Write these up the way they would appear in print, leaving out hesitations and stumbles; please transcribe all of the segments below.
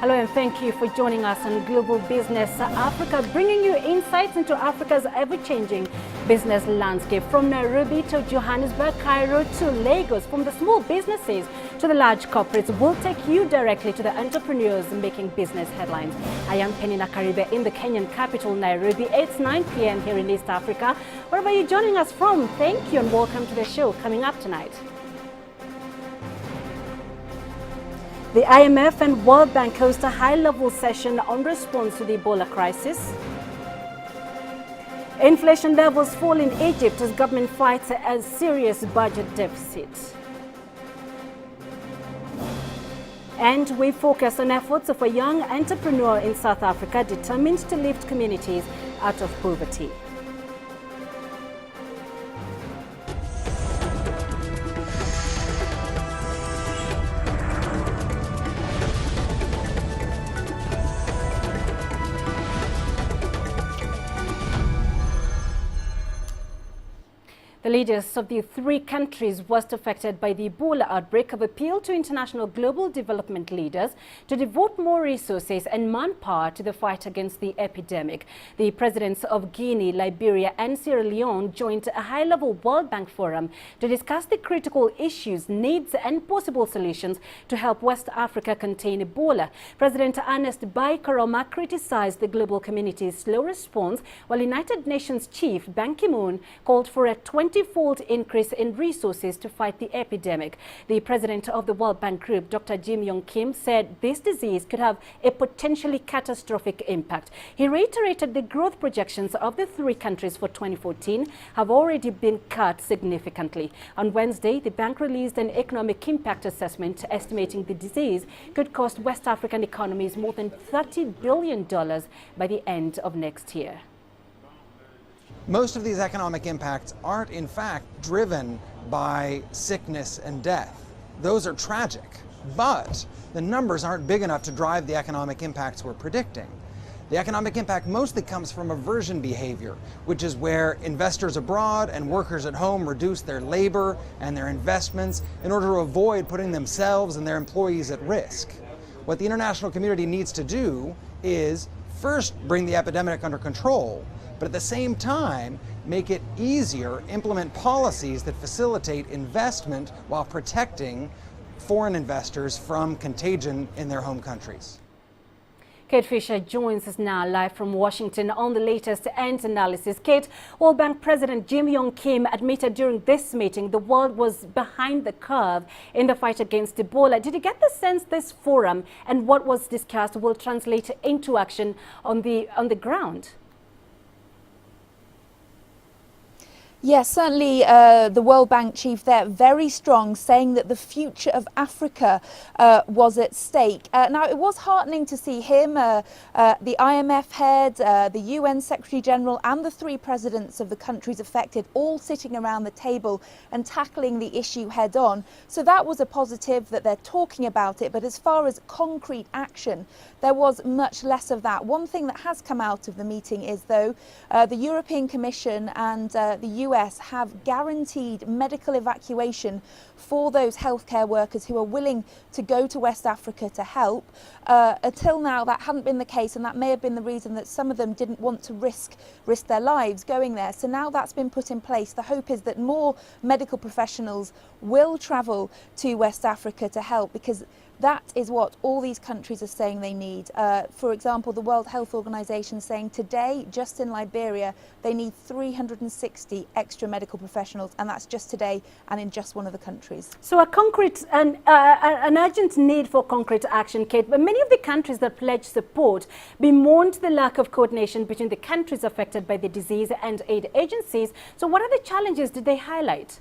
Hello and thank you for joining us on Global Business Africa, bringing you insights into Africa's ever-changing business landscape. From Nairobi to Johannesburg, Cairo to Lagos, from the small businesses to the large corporates, we'll take you directly to the entrepreneurs making business headlines. I am Penina Karibe in the Kenyan capital, Nairobi. It's 9 p.m. here in East Africa. Wherever you're joining us from, thank you and welcome to the show. Coming up tonight, the IMF and World Bank host a high-level session on response to the Ebola crisis. Inflation levels fall in Egypt as government fights a serious budget deficit. And we focus on efforts of a young entrepreneur in South Africa determined to lift communities out of poverty. The leaders of the three countries worst affected by the Ebola outbreak have appealed to international global development leaders to devote more resources and manpower to the fight against the epidemic. The presidents of Guinea, Liberia and Sierra Leone joined a high-level World Bank forum to discuss the critical issues, needs and possible solutions to help West Africa contain Ebola. President Ernest Bai Koroma criticized the global community's slow response, while United Nations Chief Ban Ki-moon called for a 20-fold increase in resources to fight the epidemic. The president of the World Bank Group, Dr. Jim Yong Kim, said this disease could have a potentially catastrophic impact. He reiterated the growth projections of the three countries for 2014 have already been cut significantly. On Wednesday, the bank released an economic impact assessment estimating the disease could cost West African economies more than $30 billion by the end of next year. Most of these economic impacts aren't in fact driven by sickness and death. Those are tragic, but the numbers aren't big enough to drive the economic impacts we're predicting. The economic impact mostly comes from aversion behavior, which is where investors abroad and workers at home reduce their labor and their investments in order to avoid putting themselves and their employees at risk. What the international community needs to do is first bring the epidemic under control, but at the same time, make it easier, implement policies that facilitate investment while protecting foreign investors from contagion in their home countries. Kate Fisher joins us now live from Washington on the latest and analysis. Kate, World Bank President Jim Yong Kim admitted during this meeting the world was behind the curve in the fight against Ebola. Did you get the sense this forum and what was discussed will translate into action on the ground? Yes, certainly the World Bank chief there, very strong, saying that the future of Africa was at stake. Now, it was heartening to see him, the IMF head, the UN Secretary General and the three presidents of the countries affected all sitting around the table and tackling the issue head on. So that was a positive that they're talking about it. But as far as concrete action, there was much less of that. One thing that has come out of the meeting is, though, the European Commission and the US have guaranteed medical evacuation for those healthcare workers who are willing to go to West Africa to help. Until now, that hadn't been the case, and that may have been the reason that some of them didn't want to risk their lives going there. So now that's been put in place. The hope is that more medical professionals will travel to West Africa to help, because that is what all these countries are saying they need. For example, the World Health Organization saying today, just in Liberia, they need 360 extra medical professionals, and that's just today and in just one of the countries. So an urgent need for concrete action, Kate, but many of the countries that pledged support bemoaned the lack of coordination between the countries affected by the disease and aid agencies. So what are the challenges did they highlight?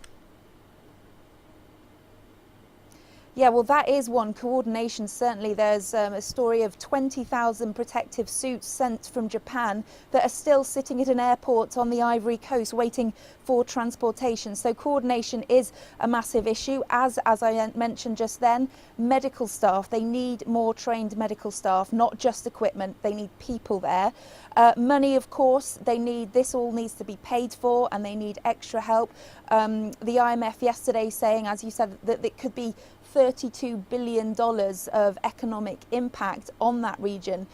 Yeah, well, that is one. Coordination, certainly. There's a story of 20,000 protective suits sent from Japan that are still sitting at an airport on the Ivory Coast waiting for transportation. So coordination is a massive issue. As I mentioned just then, medical staff, they need more trained medical staff, not just equipment. They need people there. Money, of course, this all needs to be paid for, and they need extra help. The IMF yesterday saying, as you said, that it could be $32 billion of economic impact on that region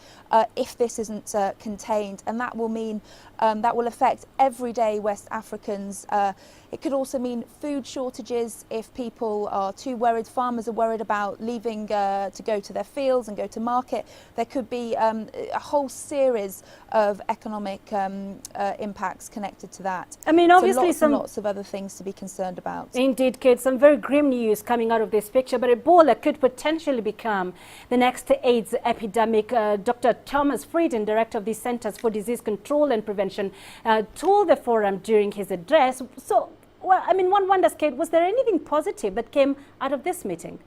if this isn't contained, and that will mean that will affect everyday West Africans. It could also mean food shortages if people are too worried. Farmers are worried about leaving to go to their fields and go to market. There could be a whole series of economic impacts connected to that. I mean, obviously so lots of other things to be concerned about. Indeed, Kate, some very grim news coming out of this picture, but Ebola could potentially become the next AIDS epidemic. Dr. Thomas Frieden, director of the Centers for Disease Control and Prevention, told the forum during his address. So, well, I mean, one wonders, Kate, was there anything positive that came out of this meeting?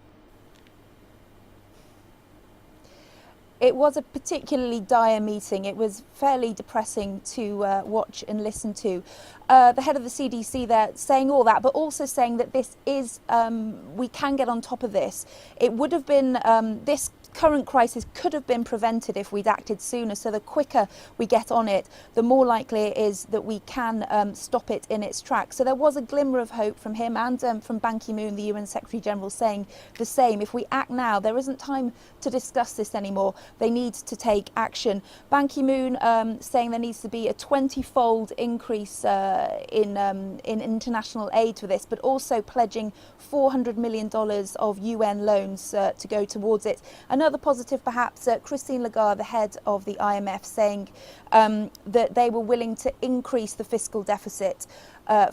It was a particularly dire meeting. It was fairly depressing to watch and listen to. The head of the CDC there saying all that, but also saying that this is, we can get on top of this. It would have been, this current crisis could have been prevented if we'd acted sooner. So the quicker we get on it, the more likely it is that we can stop it in its tracks. So there was a glimmer of hope from him and from Ban Ki-moon, the UN Secretary General, saying the same. If we act now, there isn't time to discuss this anymore. They need to take action. Ban Ki-moon saying there needs to be a 20-fold increase in international aid for this, but also pledging $400 million of UN loans to go towards it. Another positive, perhaps, Christine Lagarde, the head of the IMF, saying that they were willing to increase the fiscal deficit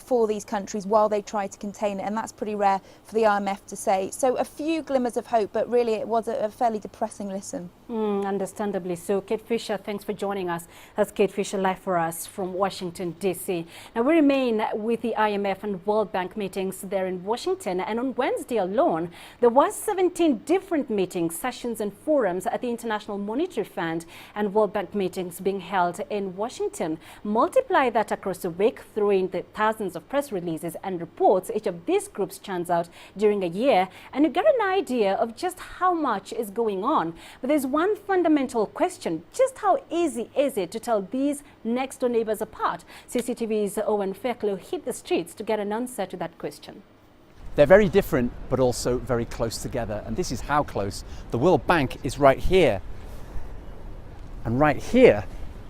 for these countries while they try to contain it, and that's pretty rare for the IMF to say. So a few glimmers of hope, but really it was a fairly depressing listen. Understandably so. Kate Fisher, thanks for joining us. That's Kate Fisher live for us from Washington, D.C. Now, we remain with the IMF and World Bank meetings there in Washington, and on Wednesday alone, there was 17 different meetings, sessions and forums at the International Monetary Fund and World Bank meetings being held in Washington. Multiply that across a week, throw in the thousands of press releases and reports each of these groups churns out during a year, and you get an idea of just how much is going on. But there's one fundamental question: just how easy is it to tell these next-door neighbors apart? CCTV's Owen Fairclough hit the streets to get an answer to that question. They're very different, but also very close together. And this is how close. The World Bank is right here. And right here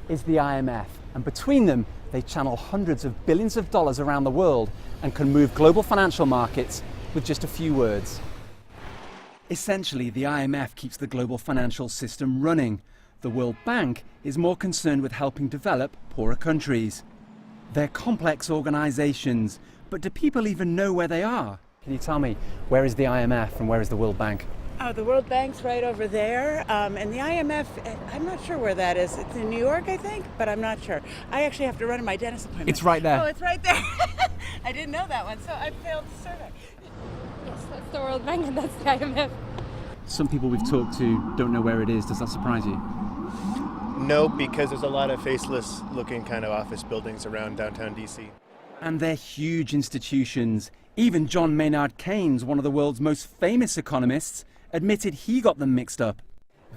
is the IMF. And between them, they channel hundreds of billions of dollars around the world and can move global financial markets with just a few words. Essentially, the IMF keeps the global financial system running. The World Bank is more concerned with helping develop poorer countries. They're complex organizations, but do people even know where they are? Can you tell me, where is the IMF and where is the World Bank? The World Bank's right over there, and the IMF, I'm not sure where that is. It's in New York, I think, but I'm not sure. I actually have to run to my dentist appointment. It's right there. Oh, it's right there. I didn't know that one, so I failed the survey. Yes, that's the World Bank and that's the IMF. Some people we've talked to don't know where it is. Does that surprise you? No, because there's a lot of faceless looking kind of office buildings around downtown DC. And they're huge institutions. Even John Maynard Keynes, one of the world's most famous economists, admitted he got them mixed up.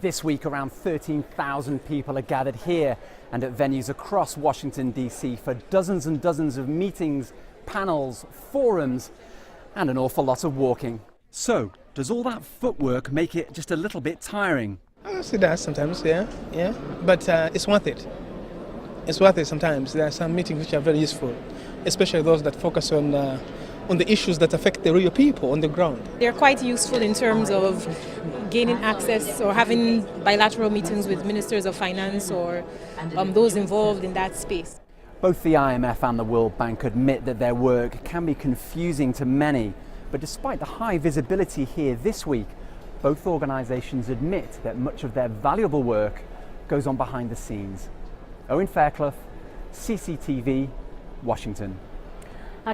This week, around 13,000 people are gathered here and at venues across Washington, D.C. for dozens and dozens of meetings, panels, forums, and an awful lot of walking. So, does all that footwork make it just a little bit tiring? It does sometimes, yeah. But it's worth it. It's worth it sometimes. There are some meetings which are very useful, especially those that focus on the issues that affect the real people on the ground. They're quite useful in terms of gaining access or having bilateral meetings with ministers of finance or those involved in that space. Both the IMF and the World Bank admit that their work can be confusing to many, but despite the high visibility here this week, both organisations admit that much of their valuable work goes on behind the scenes. Owen Fairclough, CCTV, Washington.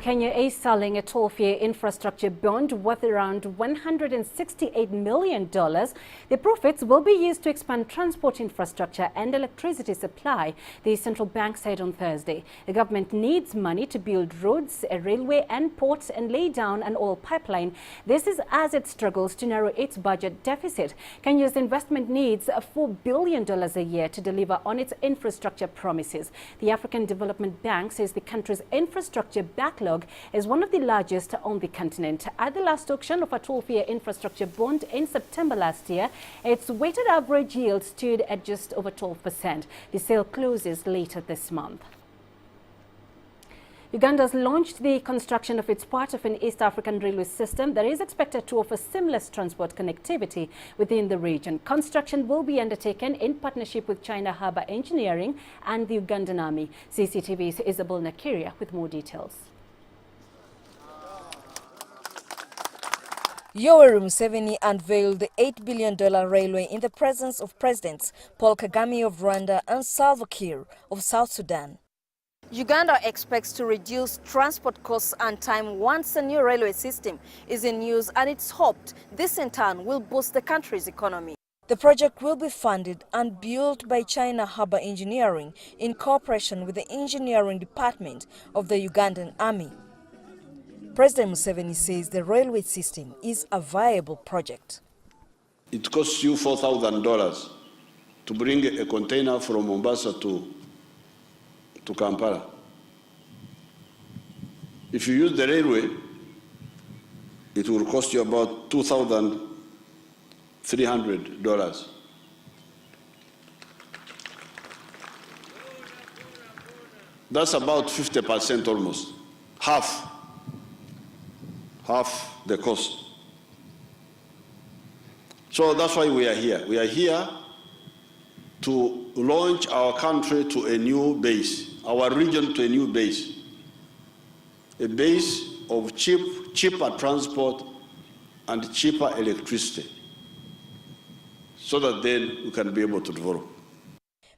Kenya is selling a 12-year infrastructure bond worth around $168 million. The profits will be used to expand transport infrastructure and electricity supply, the central bank said on Thursday. The government needs money to build roads, a railway and ports and lay down an oil pipeline. This is as it struggles to narrow its budget deficit. Kenya's investment needs $4 billion a year to deliver on its infrastructure promises. The African Development Bank says the country's infrastructure backlog backlog is one of the largest on the continent. At the last auction of a 12-year infrastructure bond in September last year, its weighted average yield stood at just over 12%. The sale closes later this month. Uganda has launched the construction of its part of an East African railway system that is expected to offer seamless transport connectivity within the region. Construction will be undertaken in partnership with China Harbour Engineering and the Ugandan Army. CCTV's Isabel Nakiria with more details. Yoweri Museveni unveiled the $8 billion railway in the presence of Presidents Paul Kagame of Rwanda and Salva Kiir of South Sudan. Uganda expects to reduce transport costs and time once the new railway system is in use, and it's hoped this in turn will boost the country's economy. The project will be funded and built by China Harbour Engineering in cooperation with the engineering department of the Ugandan Army. President Museveni says the railway system is a viable project. It costs you $4,000 to bring a container from Mombasa to Kampala. If you use the railway, it will cost you about $2,300. That's about 50% almost, half the cost. So that's why we are here. We are here to launch our country to a new base, our region to a new base, a base of cheaper transport and cheaper electricity, so that then we can be able to develop.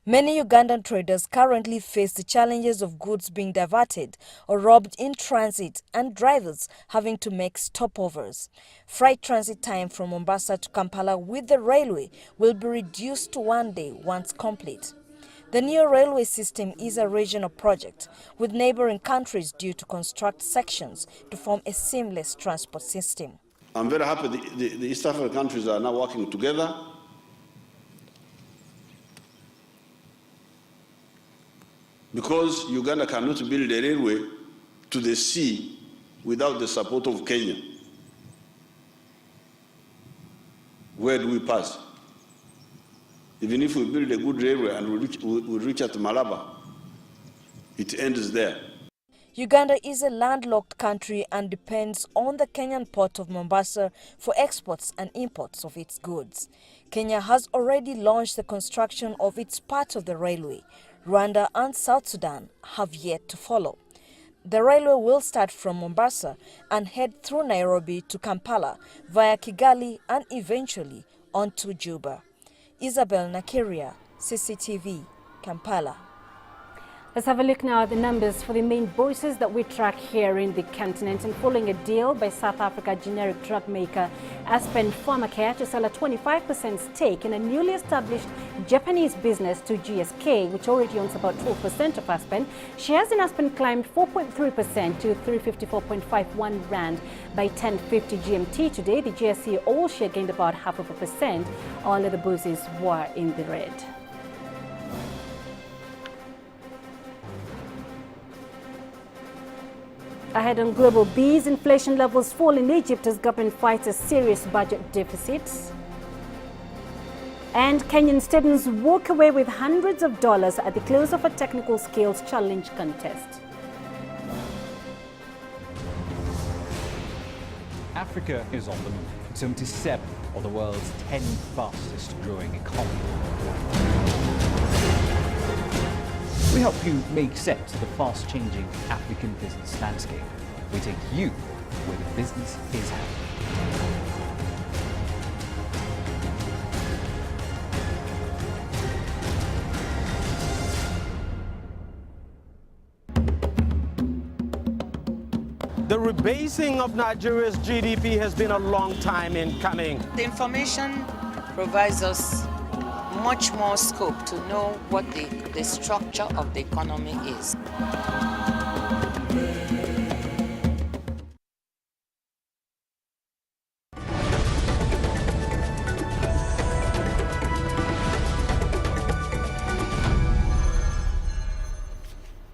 Many Ugandan traders currently face the challenges of goods being diverted or robbed in transit and drivers having to make stopovers. Freight transit time from Mombasa to Kampala with the railway will be reduced to 1 day once complete. The new railway system is a regional project with neighboring countries due to construct sections to form a seamless transport system. I'm very happy the East African countries are now working together. Because Uganda cannot build a railway to the sea without the support of Kenya. Where do we pass? Even if we build a good railway and we reach at Malaba, it ends there. Uganda is a landlocked country and depends on the Kenyan port of Mombasa for exports and imports of its goods. Kenya has already launched the construction of its part of the railway. Rwanda and South Sudan have yet to follow. The railway will start from Mombasa and head through Nairobi to Kampala via Kigali and eventually on to Juba. Isabel Nakiria, CCTV, Kampala. Let's have a look now at the numbers for the main voices that we track here in the continent. And following a deal by South Africa generic drug maker Aspen Pharmacare to sell a 25% stake in a newly established Japanese business to GSK, which already owns about 12% of Aspen, shares in Aspen climbed 4.3% to 354.51 Rand by 10:50 GMT today. The GSE all share gained about 0.5%. All other bourses were in the red. Ahead on global B's, inflation levels fall in Egypt as government fights a serious budget deficit. And Kenyan students walk away with hundreds of dollars at the close of a technical skills challenge contest. Africa is on the move. It's home to 7 of the world's 10 fastest growing economies. We help you make sense of the fast-changing African business landscape. We take you where the business is happening. The rebasing of Nigeria's GDP has been a long time in coming. The information provides us much more scope to know what the structure of the economy is.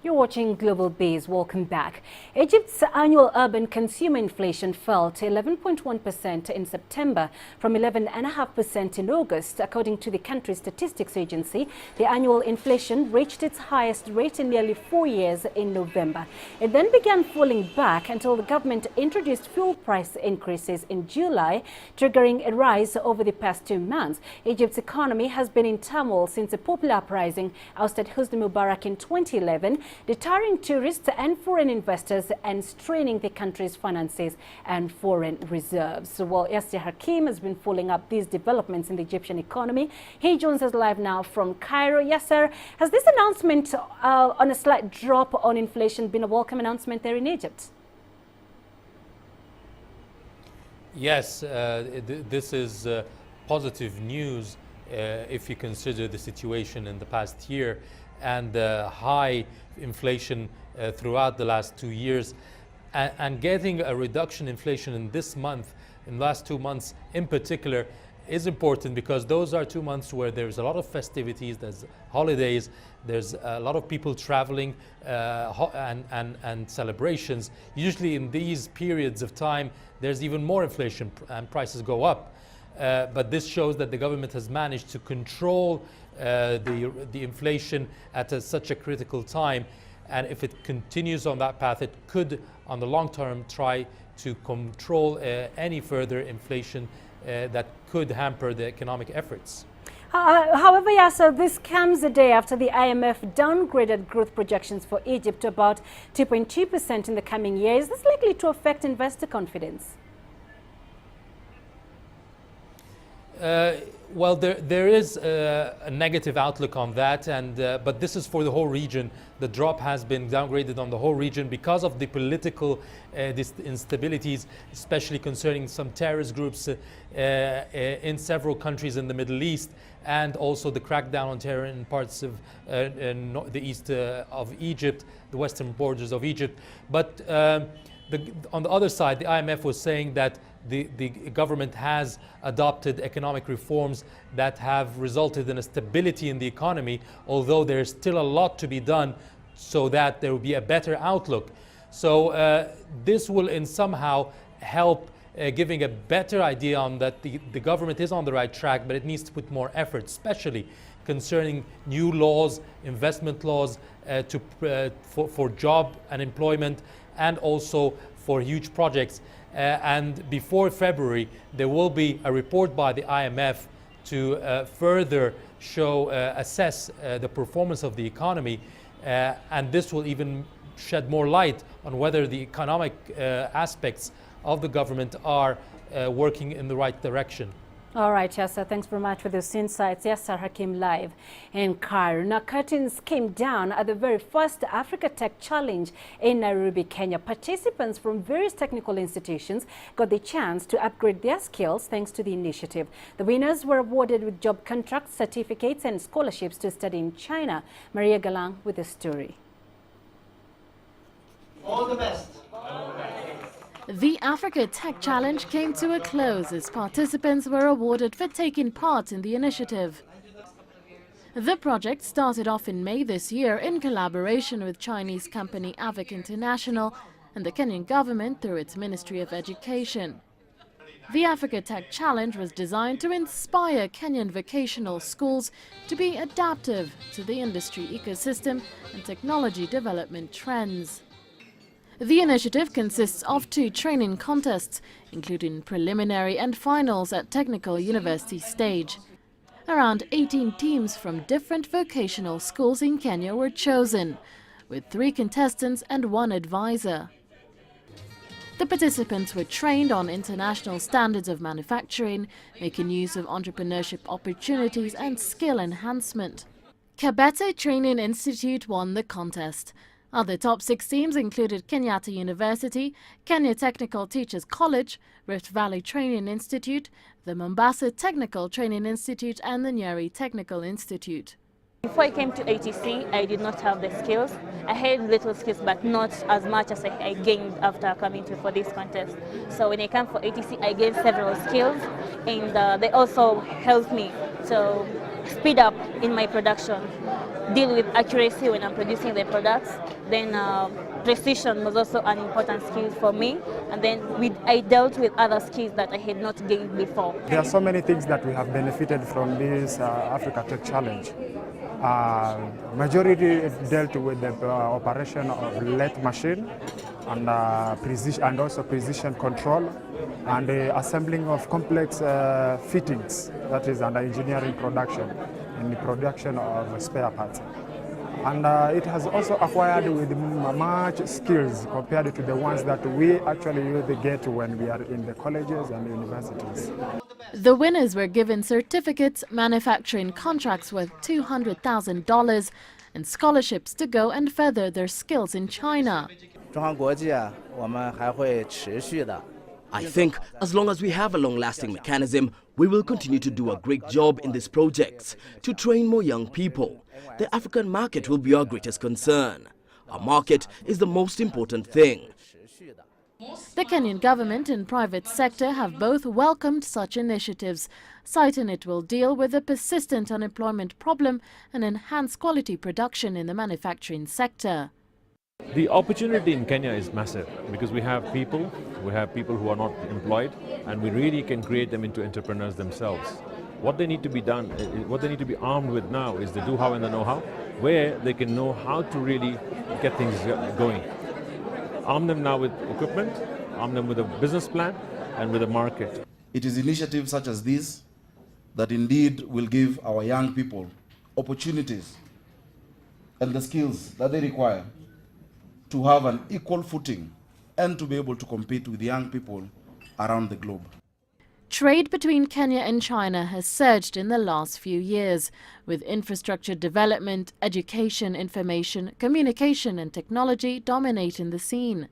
You're watching Global Biz. Welcome back. Egypt's annual urban consumer inflation fell to 11.1% in September from 11.5% in August. According to the country's statistics agency, the annual inflation reached its highest rate in nearly 4 years in November. It then began falling back until the government introduced fuel price increases in July, triggering a rise over the past 2 months. Egypt's economy has been in turmoil since a popular uprising ousted Hosni Mubarak in 2011, deterring tourists and foreign investors and straining the country's finances and foreign reserves. Well, Yasser Hakim has been following up these developments in the Egyptian economy. He joins us live now from Cairo. Yasser, has this announcement on a slight drop on inflation been a welcome announcement there in Egypt? Yes, this is positive news if you consider the situation in the past year and high inflation throughout the last 2 years, and getting a reduction in inflation in this month, in the last 2 months in particular, is important because those are 2 months where there's a lot of festivities, there's holidays, there's a lot of people traveling and celebrations. Usually in these periods of time, there's even more inflation and prices go up. But this shows that the government has managed to control the inflation at such a critical time. And if it continues on that path, it could, on the long term, try to control any further inflation that could hamper the economic efforts. However, Yasser, this comes a day after the IMF downgraded growth projections for Egypt to about 2.2% in the coming year. Is this likely to affect investor confidence? Well, there is a negative outlook on that, but this is for the whole region. The drop has been downgraded on the whole region because of the political instabilities, especially concerning some terrorist groups in several countries in the Middle East, and also the crackdown on terror in parts of the east of Egypt, the western borders of Egypt. But on the other side, the IMF was saying that the government has adopted economic reforms that have resulted in a stability in the economy, although there's still a lot to be done so that there will be a better outlook. So this will in somehow help giving a better idea on that the government is on the right track, but it needs to put more effort, especially concerning new laws, investment laws for job and employment, and also for huge projects. And before February, there will be a report by the IMF to further assess the performance of the economy. And this will even shed more light on whether the economic aspects of the government are working in the right direction. All right, Yasser, thanks very much for those insights. Yasser Hakim live in Cairo. Now, curtains came down at the very first Africa Tech Challenge in Nairobi, Kenya. Participants from various technical institutions got the chance to upgrade their skills thanks to the initiative. The winners were awarded with job contracts, certificates and scholarships to study in China. Maria Galang with the story. All the best. The Africa Tech Challenge came to a close as participants were awarded for taking part in the initiative. The project started off in May this year in collaboration with Chinese company AVIC International and the Kenyan government through its Ministry of Education. The Africa Tech Challenge was designed to inspire Kenyan vocational schools to be adaptive to the industry ecosystem and technology development trends. The initiative consists of 2 training contests, including preliminary and finals at technical university stage. Around 18 teams from different vocational schools in Kenya were chosen, with 3 contestants and 1 advisor. The participants were trained on international standards of manufacturing, making use of entrepreneurship opportunities and skill enhancement. Kabete Training Institute won the contest. Other top 6 teams included Kenyatta University, Kenya Technical Teachers College, Rift Valley Training Institute, the Mombasa Technical Training Institute and the Nyeri Technical Institute. Before I came to ATC, I did not have the skills. I had little skills, but not as much as I gained after coming for this contest. So when I came for ATC, I gained several skills, and they also helped me to speed up in my production. deal with accuracy when I'm producing the products. Then precision was also an important skill for me. And then I dealt with other skills that I had not gained before. There are so many things that we have benefited from this Africa Tech Challenge. Majority dealt with the operation of lathe machine and precision, and also precision control, and the assembling of complex fittings, that is under engineering production and the production of spare parts. And it has also acquired with much skills compared to the ones that we actually usually get when we are in the colleges and universities. The winners were given certificates, manufacturing contracts worth $200,000 and scholarships to go and further their skills in China. I think as long as we have a long-lasting mechanism, we will continue to do a great job in these projects to train more young people. The African market will be our greatest concern. Our market is the most important thing. The Kenyan government and private sector have both welcomed such initiatives, citing it will deal with the persistent unemployment problem and enhance quality production in the manufacturing sector. The opportunity in Kenya is massive because we have people who are not employed, and we really can create them into entrepreneurs themselves. What they need to be done, what they need to be armed with now is the do-how and the know-how, where they can know how to really get things going. Arm them now with equipment, arm them with a business plan and with a market. It is initiatives such as these that indeed will give our young people opportunities and the skills that they require to have an equal footing and to be able to compete with young people around the globe. Trade between Kenya and China has surged in the last few years, with infrastructure development, education, information, communication and technology dominating the scene.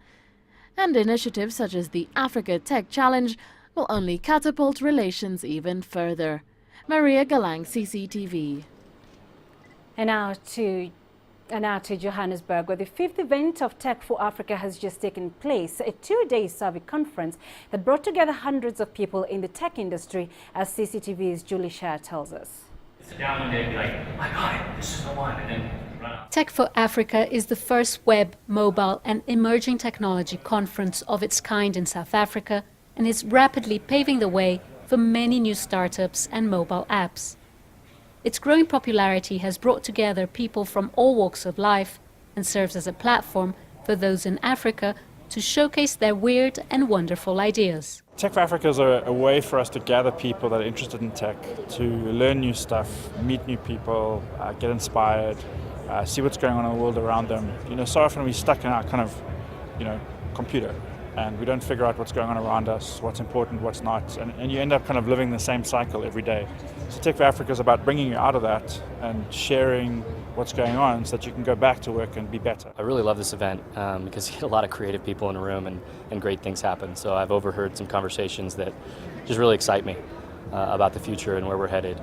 And initiatives such as the Africa Tech Challenge will only catapult relations even further. Maria Galang, CCTV. And now to Johannesburg, where the 5th event of Tech for Africa has just taken place, a 2-day survey conference that brought together hundreds of people in the tech industry, as CCTV's Julie Shire tells us. Sit down one day and be like, oh my God, this is the one, and then run out. Tech for Africa is the first web, mobile and emerging technology conference of its kind in South Africa, and is rapidly paving the way for many new startups and mobile apps. Its growing popularity has brought together people from all walks of life and serves as a platform for those in Africa to showcase their weird and wonderful ideas. Tech for Africa is a way for us to gather people that are interested in tech, to learn new stuff, meet new people, get inspired, see what's going on in the world around them. You know, so often we're stuck in our kind of, computer, and we don't figure out what's going on around us, what's important, what's not, and you end up kind of living the same cycle every day. So Tech for Africa is about bringing you out of that and sharing what's going on so that you can go back to work and be better. I really love this event because you get a lot of creative people in the room and great things happen. So I've overheard some conversations that just really excite me about the future and where we're headed.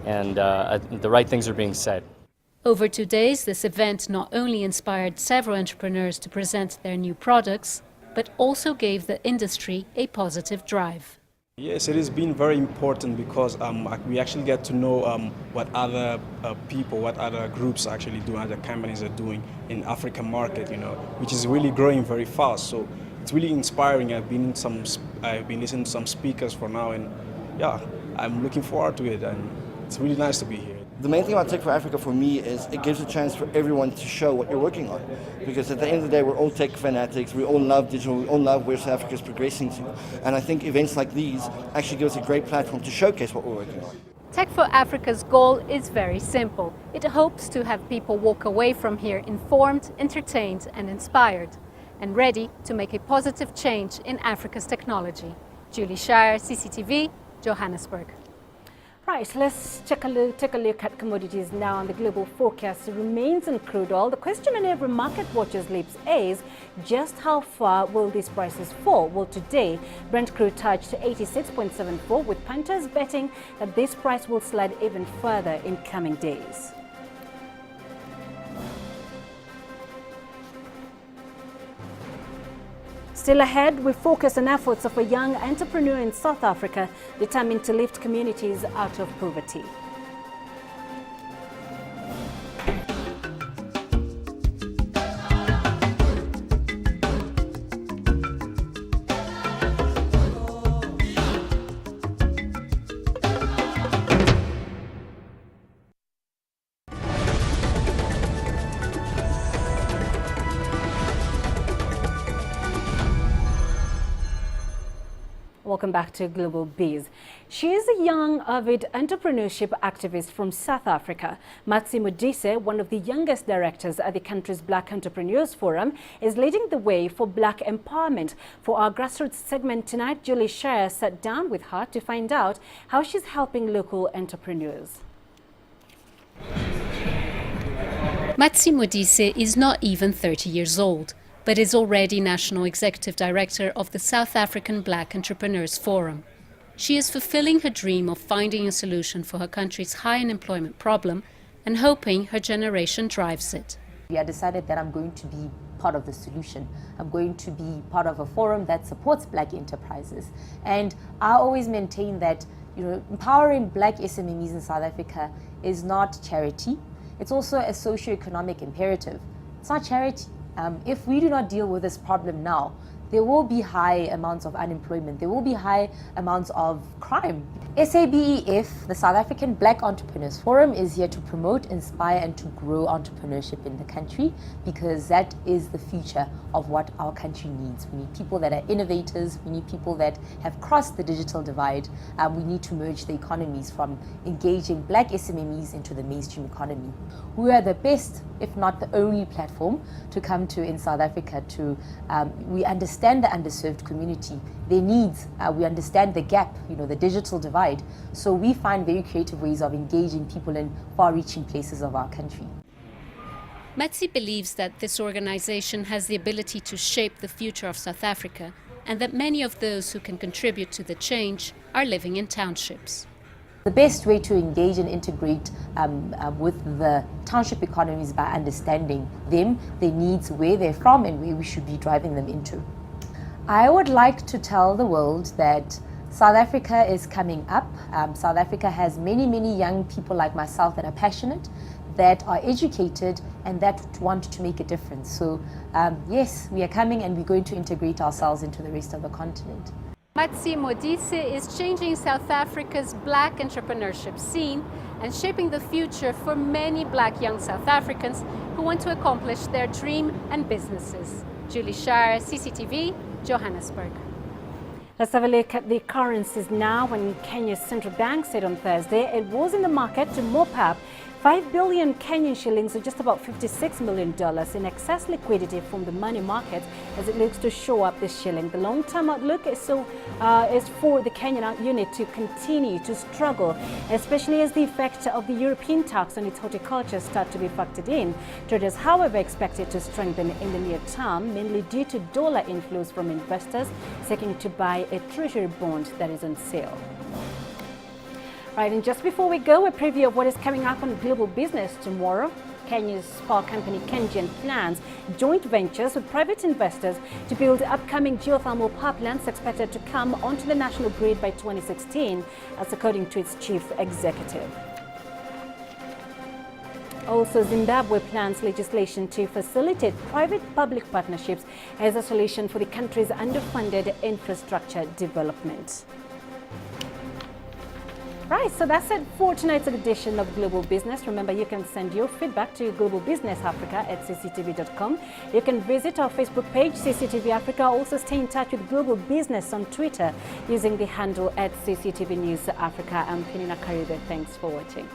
And the right things are being said. Over 2 days, this event not only inspired several entrepreneurs to present their new products, but also gave the industry a positive drive. Yes, it has been very important because we actually get to know what other people, what other groups actually do, other companies are doing in African market, which is really growing very fast. So it's really inspiring. I've been listening to some speakers for now, and yeah, I'm looking forward to it, and it's really nice to be here. The main thing about Tech for Africa for me is it gives a chance for everyone to show what you're working on. Because at the end of the day, we're all tech fanatics, we all love digital, we all love where South Africa is progressing to. And I think events like these actually give us a great platform to showcase what we're working on. Tech for Africa's goal is very simple. It hopes to have people walk away from here informed, entertained and inspired, and ready to make a positive change in Africa's technology. Julie Shire, CCTV, Johannesburg. Right, let's take a look at commodities now. On the global forecast remains on crude oil. The question on every market watcher's lips is just how far will these prices fall? Well, today, Brent crude touched 86.74, with punters betting that this price will slide even further in coming days. Still ahead, we focus on efforts of a young entrepreneur in South Africa determined to lift communities out of poverty. Welcome back to Global Biz. She is a young, avid entrepreneurship activist from South Africa. Matsi Modise, one of the youngest directors at the country's Black Entrepreneurs Forum, is leading the way for Black empowerment. For our grassroots segment tonight, Julie Shire sat down with her to find out how she's helping local entrepreneurs. Matsi Modise is not even 30 years old, but is already National Executive Director of the South African Black Entrepreneurs Forum. She is fulfilling her dream of finding a solution for her country's high unemployment problem and hoping her generation drives it. I decided that I'm going to be part of the solution. I'm going to be part of a forum that supports Black enterprises. And I always maintain that, empowering Black SMEs in South Africa is not charity. It's also a socio-economic imperative. It's not charity. If we do not deal with this problem now, there will be high amounts of unemployment. There will be high amounts of crime. SABEF, the South African Black Entrepreneurs Forum, is here to promote, inspire, and to grow entrepreneurship in the country, because that is the future of what our country needs. We need people that are innovators. We need people that have crossed the digital divide. We need to merge the economies from engaging Black SMEs into the mainstream economy. We are the best, if not the only platform to come to in South Africa. We understand the underserved community, their needs. We understand the gap, the digital divide. So we find very creative ways of engaging people in far-reaching places of our country. Matsi believes that this organization has the ability to shape the future of South Africa, and that many of those who can contribute to the change are living in townships. The best way to engage and integrate with the township economy is by understanding them, their needs, where they're from, and where we should be driving them into. I would like to tell the world that South Africa is coming up. South Africa has many, many young people like myself that are passionate, that are educated, and that want to make a difference. So yes, we are coming, and we're going to integrate ourselves into the rest of the continent. Matsi Modise is changing South Africa's Black entrepreneurship scene and shaping the future for many Black young South Africans who want to accomplish their dream and businesses. Julie Shire, CCTV, Johannesburg. Let's have a look at the currencies now. When Kenya's central bank said on Thursday it was in the market to mop up 5 billion Kenyan shillings, or just about $56 million, in excess liquidity from the money market as it looks to show up the shilling. The long-term outlook is for the Kenyan unit to continue to struggle, especially as the effect of the European tax on its horticulture start to be factored in. Traders, however, expect it to strengthen in the near term, mainly due to dollar inflows from investors seeking to buy a treasury bond that is on sale. Right, and just before we go, a preview of what is coming up on Global Business tomorrow. Kenya's power company KenGen plans joint ventures with private investors to build upcoming geothermal power plants expected to come onto the national grid by 2016, as according to its chief executive. Also, Zimbabwe plans legislation to facilitate private-public partnerships as a solution for the country's underfunded infrastructure development. Right, so that's it for tonight's edition of Global Business. Remember, you can send your feedback to Global Business Africa at cctv.com. You can visit our Facebook page, CCTV Africa. Also, stay in touch with Global Business on Twitter using the handle at CCTV News Africa. I'm Penina Karibe. Thanks for watching.